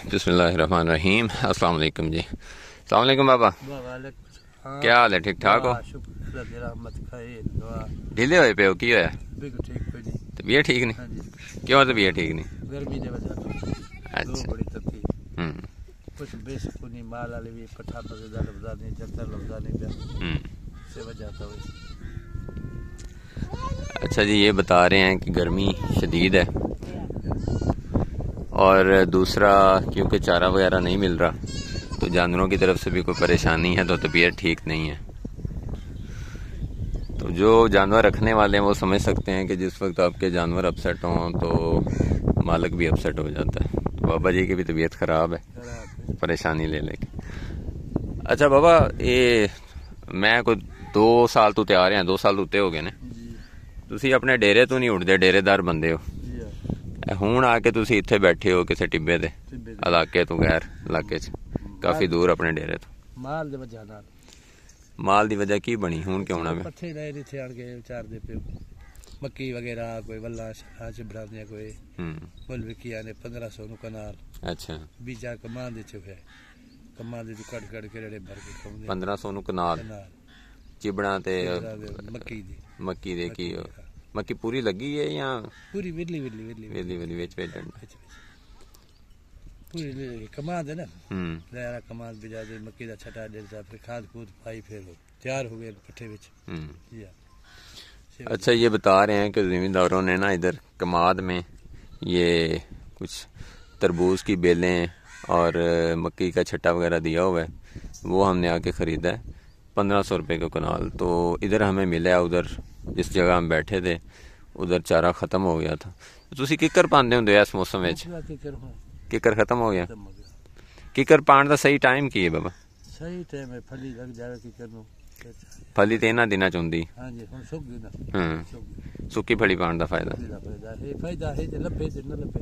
बिस्मिल्लाहिर्रहमानिर्रहीम। अस्सलाम वालेकुम जी। अस्सलाम वालेकुम बाबा, क्या हाल है? ठीक ठाक हो? ढीले होए पे हो, की होया? तबीयत ठीक नहीं? क्यों तबीयत ठीक नहीं? गर्मी दे वजह अच्छा। बड़ी तकलीफ कुछ बेसुकूनी माल वाले भी पठा पसदा लफ्जा नहीं जत्तर लफ्जा नहीं पे से वजह तो अच्छा जी, ये बता रहे हैं कि गर्मी शदीद है और दूसरा क्योंकि चारा वगैरह नहीं मिल रहा तो जानवरों की तरफ से भी कोई परेशानी है, तो तबीयत ठीक नहीं है। तो जो जानवर रखने वाले हैं वो समझ सकते हैं कि जिस वक्त आपके जानवर अपसेट हों तो मालिक भी अपसेट हो जाता है। तो बाबा जी की भी तबीयत ख़राब है परेशानी ले लेके। अच्छा बाबा, ये मैं कोई 2 साल तो तैयार हैं, 2 साल उत्ते हो गए ने। तुसी अपने डेरे तो नहीं उठते, डेरेदार बंदे हो। ਹੁਣ ਆ ਕੇ ਤੁਸੀਂ ਇੱਥੇ ਬੈਠੇ ਹੋ ਕਿਸੇ ਟਿੱਬੇ ਦੇ ਇਲਾਕੇ ਤੋਂ, ਗੈਰ ਇਲਾਕੇ 'ਚ ਕਾਫੀ ਦੂਰ ਆਪਣੇ ਡੇਰੇ ਤੋਂ। ਮਾਲ ਦੀ ਵਜ੍ਹਾ ਨਾਲ। ਮਾਲ ਦੀ ਵਜ੍ਹਾ ਕੀ ਬਣੀ? ਹੁਣ ਕਿਉਂ ਆਉਣਾ? ਪੱਠੇ ਲੈ ਇੱਥੇ ਆਣ ਕੇ ਵਿਚਾਰਦੇ ਪਿਓ ਮੱਕੀ ਵਗੈਰਾ ਕੋਈ ਵੱਲਾ ਅੱਜ ਬਣਾਉਂਦੇ ਕੋਈ ਮੁੱਲ ਵਿਕਿਆ ਨੇ 1500 ਨੂੰ ਕਨਾਲ। ਅੱਛਾ, ਬੀਜਾ ਕਮਾਂ ਦੇ ਚ ਹੈ ਕਮਾਂ ਦੇ ਕੱਢ ਕੱਢ ਕੇ ਰੇੜੇ ਭਰ ਕੇ ਖਾਉਂਦੇ 1500 ਨੂੰ ਕਨਾਲ ਚਿਬੜਾ ਤੇ ਮੱਕੀ ਦੇ ਕੀ मक्की पूरी लगी है या पूरी विरली विरली विरली विरली विरली बेच पूरी कमाद है ना। लहरा कमाद बिजा दे मक्की दा छटा देता फिर खाद कूद पाई फिर तैयार हो गए पट्ठे विच। अच्छा, ये बता रहे हैं कि ज़मींदारों ने ना इधर कमाद में ये कुछ तरबूज की बेलें और मक्की का छट्टा वगैरह दिया हुआ है, वो हमने आके ख़रीदा है 1500 रुपये का कनाल। तो इधर हमें मिला, उधर जिस जगह हम बैठे थे उधर चारा खत्म हो गया था। तुसी किकर पांदे हुंदे इस मौसम में? किकर खत्म हो गया। किकर पाण दा सही टाइम की है बाबा? सही टाइम है फली लग जावे किकर नु। फली ते इन्हां दिनां च हुंदी। हां जी, हुन सुक गई ना। सुक्की फली पाण दा फायदा है ते लब्बे ते न लब्बे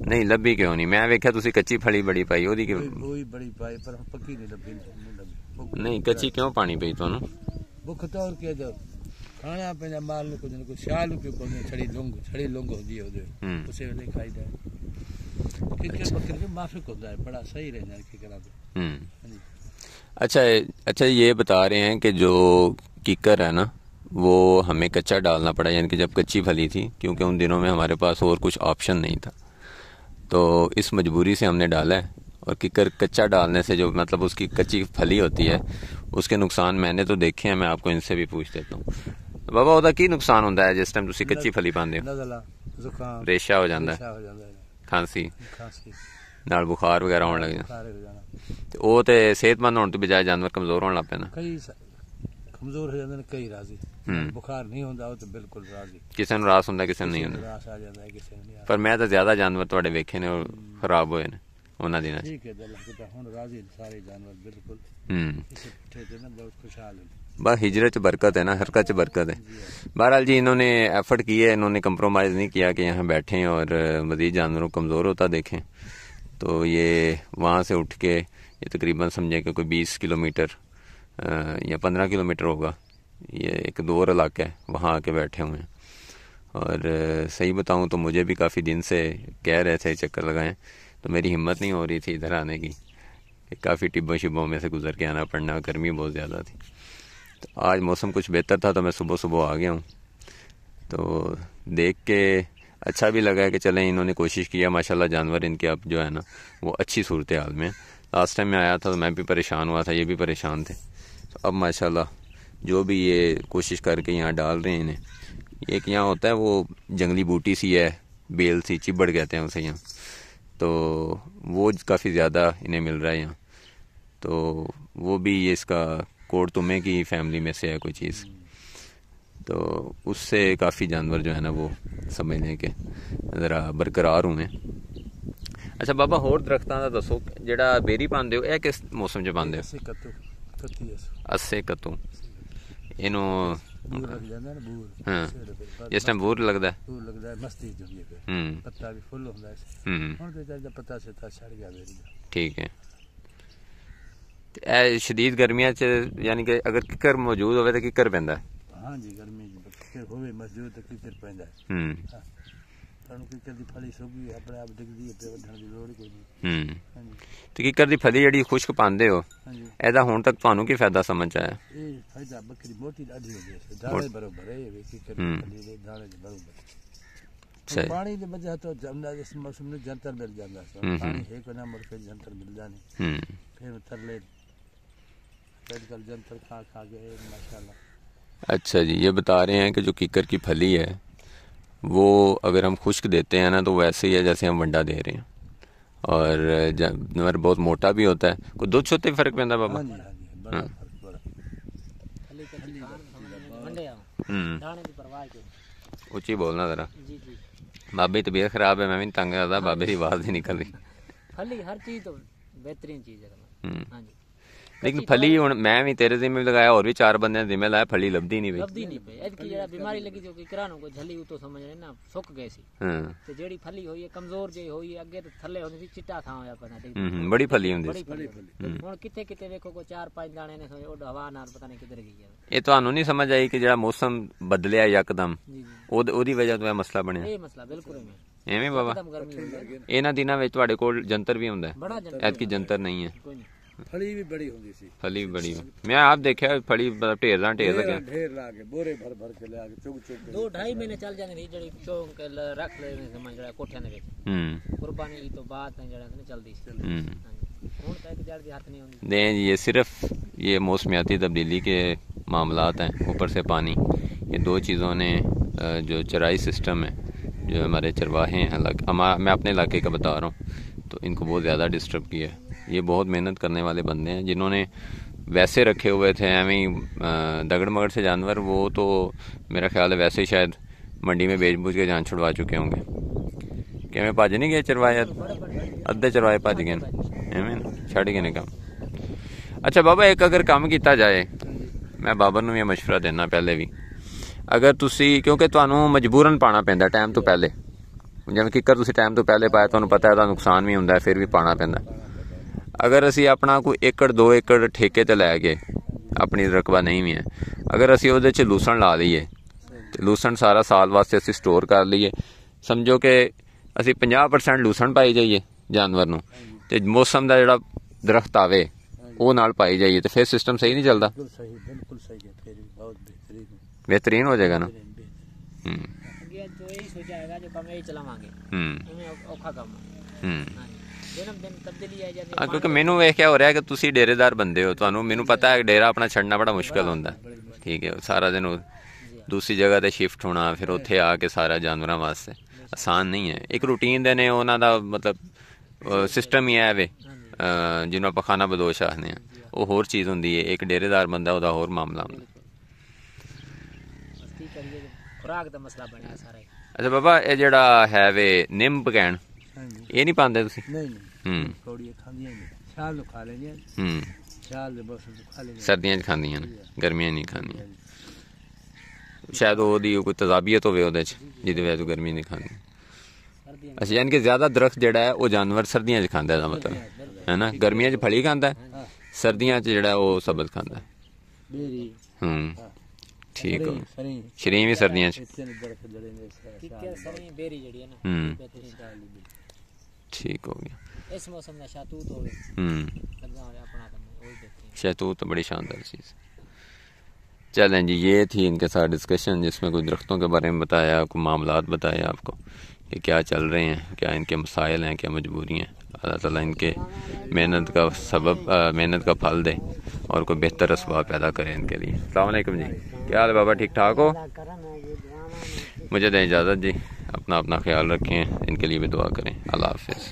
नहीं। लब्बी क्यों नहीं? मैं वेख्या तुसी कच्ची फली बड़ी पाई, ओदी क्यों? कोई बड़ी पाई पर पक्की नहीं लब्बी नहीं। कच्ची क्यों पानी पई तुहानू? भुख तौर के दो खाना पे माल नु कुछ शाल पे कोने छड़ी लुंग होंदी है ओदे उसे वेले खाईदा है। किकर बकर के माफिक होता है, बड़ा सही रहना है किकर दा। अच्छा, ये बता रहे हैं कि जो किकर है ना वो हमें कच्चा डालना पड़ा, यानी कि जब कच्ची फली थी, क्योंकि उन दिनों में हमारे पास और कुछ ऑप्शन नहीं था, तो इस मजबूरी से हमने डाला है। और किकर कच्चा डालने से जो मतलब उसकी कच्ची फली होती है उसके नुकसान मैंने तो देखे हैं, मैं आपको इनसे भी पूछ देता हूँ। बाबा ओदा की नुकसान होता है जिस टाइम तुसी कच्ची फली पांदे हो? रेशा हो जाता है, खांसी नाल बुखार वगैरह होने लग जाता। वो तो सेहतमंद होने तो बजाय जानवर कमजोर होने लग पे ना। कमजोर हो जाते कई राजी बुखार नहीं होता तो बिल्कुल राजी। किसी ਨੂੰ ਰਾਸ ਹੁੰਦਾ, ਕਿਸੇ ਨੂੰ ਨਹੀਂ ਹੁੰਦਾ। पर मैं तो ज्यादा जानवर ਤੁਹਾਡੇ ਵੇਖੇ ਨੇ ਖਰਾਬ ਹੋਏ ਨੇ ਉਹਨਾਂ ਦਿਨਾਂ 'ਚ। ठीक है ਹੁਣ ਰਾਜੀ ਸਾਰੇ ਜਾਨਵਰ ਬਿਲकुल ਤੇ ਨਾ ਬਹੁਤ ਖੁਸ਼ਹਾਲ ਹੈ। बस हिजरत च बरकत है ना, हरकत च बरकत है। बहरहाल जी, इन्होंने एफर्ट किए, इन्होंने कंप्रोमाइज़ नहीं किया कि यहाँ बैठें और मज़ीद जानवरों को कमज़ोर होता देखें। तो ये वहाँ से उठ के ये तकरीबन समझे कि कोई 20 किलोमीटर या 15 किलोमीटर होगा, ये एक दूर इलाका है, वहाँ आके बैठे हुए हैं। और सही बताऊँ तो मुझे भी काफ़ी दिन से कह रहे थे चक्कर लगाएं, तो मेरी हिम्मत नहीं हो रही थी इधर आने की, काफ़ी टिब्बों शिब्बों में से गुजर के आना पड़ना, गर्मी बहुत ज़्यादा थी। तो आज मौसम कुछ बेहतर था तो मैं सुबह सुबह आ गया हूँ। तो देख के अच्छा भी लगा कि चलें, इन्होंने कोशिश किया, माशाल्लाह जानवर इनके अब जो है ना वो अच्छी सूरत हाल में। लास्ट टाइम मैं आया था तो मैं भी परेशान हुआ था, ये भी परेशान थे। तो अब माशाल्लाह जो भी ये कोशिश करके यहाँ डाल रहे हैं इन्हें, एक यहाँ होता है वो जंगली बूटी सी है, बेल सी, चिबड़ कहते हैं उसे यहाँ, तो वो काफ़ी ज़्यादा इन्हें मिल रहा है यहाँ। तो वो भी ये इसका कोड तुम्हें की फैमिली में से है कोई चीज़, तो उससे काफ़ी जानवर जो है ना वो समझ लें कि ज़रा बरकरार हुए। अच्छा बाबा, होर दरख्तां दा दसो जेड़ा बेरी पांदे हो, यह किस मौसम च पांदे हो? अस्से कत्तू इनू हाँ, जिस टाइम बूर लगता है पत्ता भी फुल होंदा है, पत्ता से छड़ गया बेरी। ठीक है। शदीद गर्मियां च यानी कि अगर किकर मौजूद होवे तो किकर पैंदा है? हाँ जी, गर्मी किकर होवे मौजूद तो किकर पैंदा है। किकर दी फली सुगी अपने आप डिगदी पे वढण दी लोड़ कोई नहीं। ਤੇ ਕਿੱਕਰ ਦੀ ਫਲੀ ਜਿਹੜੀ ਖੁਸ਼ਕ ਪਾਉਂਦੇ ਹੋ ਇਹਦਾ ਹੁਣ ਤੱਕ ਤੁਹਾਨੂੰ ਕੀ ਫਾਇਦਾ ਸਮਝ ਆਇਆ? ਇਹ ਫਾਇਦਾ ਬੱਕਰੀ ਮੋਟੀ ਅੱਧੀ ਹੋ ਗਈ ਦਾਣੇ ਬਰਾਬਰ ਹੈ ਇਹ ਕਿकर ਦੀ ਫਲੀ ਦੇ ਦਾਣੇ ਦੇ ਬਰਾਬਰ। ਪਾਣੀ ਦੇ ਵਜ੍ਹਾ ਤੋਂ ਜਮਨਾ ਇਸ ਮੌਸਮ ਨੂੰ ਜੰਤਰ ਮਿਲ ਜਾਂਦਾ ਹੈ ਪਾਣੀ ਹੈ ਕੋਈ ਨਾ ਮੁੜ ਕੇ ਜੰਤਰ ਮਿਲ ਜਾਣੇ फिर तरले आजकल जंतर खा खा गए माशाल्लाह। अच्छा जी, ये बता रहे हैं कि जो किकर की फली है वो अगर हम खुश्क देते हैं ना तो वैसे ही है जैसे हम वंडा दे रहे हैं, और जानवर बहुत मोटा भी होता है। कोई दूध छोते फर्क पैंदा बाबा? उच्ची बोलना जरा, बाबे की तबीयत खराब है, मैं भी तंग करता, बाबे की आवाज नहीं निकल रही। फली हर चीज तो बेहतरीन चीज है। हाँ जी, लेकिन फली हुण मैं भी तेरे जिम्मे लगाया और भी 4 बंदे ने जिम्मे लाया, फली लभदी नहीं पई। एदकी जेड़ा बीमारी लगी जो किकरा नु को झली तो समझ ले ना सुक गए सी। ते जेड़ी फली होई है कमजोर जे होई है, अगे तो थल्ले होनी सी चिट्टा था होया पना बड़ी फली हुंदी सी। हुण किथे किथे देखो को 4-5 दाने ने ओ हवा नाल पता नहीं किधर गई है। ये ਤੁਹਾਨੂੰ नहीं समझ आई कि जेड़ा मौसम बदलिया यकदम ओदी वजह तो ਇਹ ਮਸਲਾ ਬਣਿਆ? ਇਹ ਮਸਲਾ ਬਿਲਕੁਲ ਐਵੇਂ ਬਾਬਾ। ਇਹਨਾਂ ਦਿਨਾਂ ਵਿੱਚ ਤੁਹਾਡੇ ਕੋਲ ਜੰਤਰ ਵੀ ਹੁੰਦਾ ਹੈ? ਐਤਕੀ ਜੰਤਰ ਨਹੀਂ ਹੈ। फली भी बड़ी होंदी सी। फली बड़ी मैं आप देखा फली ढेर लगे, ढेर लाके बोरे भर भर के लाके चुग चुग 2-2.5 महीने चल जाने दी जड़ी चौक रख ले समझ जड़ा कोठियां दे विच कुर्बानी ई तो बाद जड़ा ने चलदी सी। हुन तक जड़ दी हाथ नहीं होंदी दे। ये सिर्फ ये मौसमियाती तब्दीली के मामलात हैं, ऊपर से पानी, ये 2 चीज़ों ने जो चराई सिस्टम है, जो हमारे चरवाहे हैं, मैं अपने इलाके का बता रहा हूँ, तो इनको बहुत ज़्यादा डिस्टर्ब किया है। ये बहुत मेहनत करने वाले बंदे हैं जिन्होंने वैसे रखे हुए थे एवं ही दगड़ मगड़ से जानवर, वो तो मेरा ख्याल है वैसे ही शायद मंडी में बेच बूझ के जान छुड़वा चुके होंगे। कि मैं भज नहीं गए चरवाए, अद्धे चरवाए भज गए एवं छड़ गए काम। अच्छा बाबा, एक अगर काम किया जाए, मैं बाबर नूं भी मशवरा देना पहले भी, अगर तुसी क्योंकि तुहानूं मजबूरन पाना पैंदा टाइम तो पहले, जिवें किकर तुसी टाइम तो पहले पाया, तुहानूं पता है नुकसान भी हुंदा है, फिर भी पाना पैंदा। अगर असी अपना कोई 1-2 एकड़ ठेके ते लै गए, अपनी रकबा नहीं भी है, अगर असी उहदे च लूसण ला लईए ते लूसण सारा साल वास्ते असी स्टोर कर लईए, समझो कि असी 50% लूसण पाई जाइए जानवर नूं ते मौसम दा जिहड़ा दरख्त आवे ਉਹ ਨਾਲ पाई जाइए, तो फिर सिस्टम सही नहीं चलता? बिल्कुल सही है, फिर बहुत बेहतरीन हो जाएगा ना। जो यही सोचाएगा जो कम यही चलावांगे औखा काम ਦਿਨ ਦਿਨ ਤਬਦੀਲੀ ਆ ਜਾਂਦੀ ਹੈ। क्योंकि मैनू वेख क्या हो रहा है कि तुसी डेरेदार बंदे हो, तुहानू मैनू पता है डेरा अपना छड़ना बड़ा मुश्किल होंदा, ठीक है, सारा दिन दूसरी जगह ते शिफ्ट होना, फिर उत्थे आके सारा जानवरां वास्ते आसान नहीं है। एक रूटीन दे ने उन्हां दा मतलब सिस्टम ही है वे जिन्हों आपां खाना बदोश आखने हैं, वो होर चीज़ होंदी है, एक डेरेदार बंदा ओहदा होर मामला होंदा। खुराक दा मसला बनया सारा। अच्छा बाबा, ये जेड़ा है वे निम पकैन ये नहीं पाते तुसी? नहीं थोड़ी खांदियां नहीं, शाल खा लेंगे, शाल दे बस खा लेंगे, सर्दियां च खांदियां ने, गर्मियां नहीं खांदियां, शायद ओदी कोई तजाबियत होवे ओदे च जिहदी वजह तो गर्मी नहीं खांदी। अच्छा, यानी कि ज्यादा दरख्त जेड़ा है वो जानवर सर्दियां च खांदा है, मतलब है ना, गर्मियां च फली खांदा है, सर्दियां च जेड़ा वो सबद खांदा है। ठीक हो, शरीं भी सर्दियां च, ठीक हो गया। इस मौसम में शहतूत हो शहतूत तो बड़ी शानदार चीज़। चलें जी, ये थी इनके साथ डिस्कशन जिसमें कुछ दरख्तों के बारे में बताया, कुछ मामलात बताए आपको कि क्या चल रहे हैं, क्या इनके मसाइल हैं, क्या मजबूरी हैं। अल्लाह ताला इनके मेहनत का सबब मेहनत का फल दे और कोई बेहतर असबाब पैदा करे इनके लिए। अस्सलाम वालेकुम जी, क्या हाल है बाबा, ठीक ठाक हो? मुझे दें इजाज़त जी, अपना ख्याल रखें, इनके लिए भी दुआ करें। अल्लाह हाफिज़।